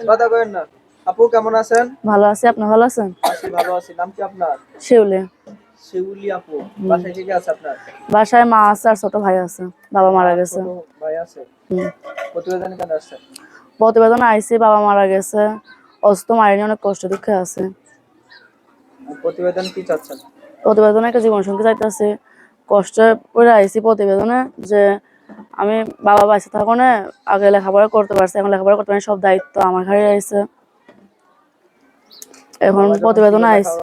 কথা কইেন না। আপু কেমন আছেন? ভালো আছি, আপনি ভালো আছেন? আছি, ভালো আছি। নাম কি আপনার? শিউলি। শিউলি আপু। বাসায় কে কে আছে আপনার? বাসায় মা আছে আর ছোট ভাই আছে, বাবা মা মারা আর গেছে। ছোট ভাই আছে। প্রতিবেদন কেন আসছেন? প্রতিবেদন আইসি, বাবা মারা গেছে, অসুস্থ মারিনি, অনেক কষ্ট দুঃখে আছে। প্রতিবেদন কি চাচ্ছেন? প্রতিবেদনে একটা জীবন সঙ্গী চাইতেছে, কষ্ট করে আইসি প্রতিবেদনে যে আমি বাবা বাঁচে থাকো না, আগে লেখাপড়া করতে পারছি, এখন লেখাপড়া করতে পারি, সব দায়িত্ব আমার ঘাড়ে আইছে। এখন প্রতিবেদন আইসি,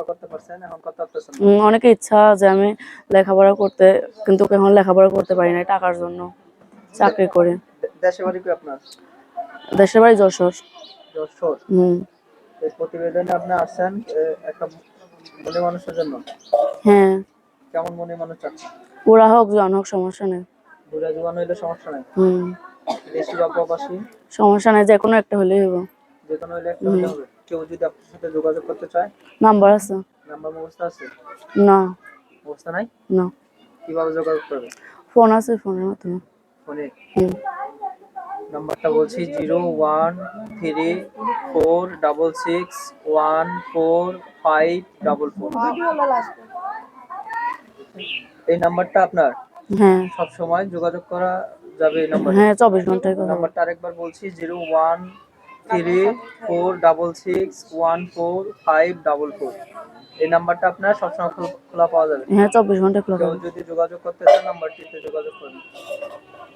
অনেক ইচ্ছা যে আমি লেখাপড়া করতে, কিন্তু এখন লেখাপড়া করতে পারি না টাকার জন্য, চাকরি করে। দেশের বাড়ি কি আপনার? দেশের বাড়ি যশোর। যশোর। এই প্রতিবেদনে আপনি আসছেন একটা মনে মানুষের জন্য। হ্যাঁ। কেমন মনে মানুষ চাচ্ছেন? বুড়া হোক জোয়ান হোক সমস্যা নেই। বুড়া জোয়ান হইলে সমস্যা নাই। দেশি বা প্রবাসী সমস্যা নাই, যে কোনো একটা হলেই হবে। যে কোনো হইলে একটা হলে হবে। কেউ যদি আপনার সাথে যোগাযোগ করতে চায়? নাম্বার আছে। নাম্বার মুখস্থ আছে? না। মুখস্থ নাই? না। কিভাবে যোগাযোগ করবে? ফোন আছে, ফোনের মাধ্যমে। ফোনে? নাম্বারটা বলছি 01346614544। এই নাম্বারটা আপনার? হ্যাঁ। সব সময় যোগাযোগ করা যাবে এই নাম্বারে? হ্যাঁ, 24 ঘন্টায় কথা। নাম্বারটা আরেকবার বলছি 01346614544। এই নাম্বারটা আপনার সবসময় খোলা পাওয়া যাবে? হ্যাঁ, 24 ঘন্টায় খোলা কেউ পাবে। যদি যোগাযোগ করতে চায় নাম্বারটিতে যোগাযোগ করুন।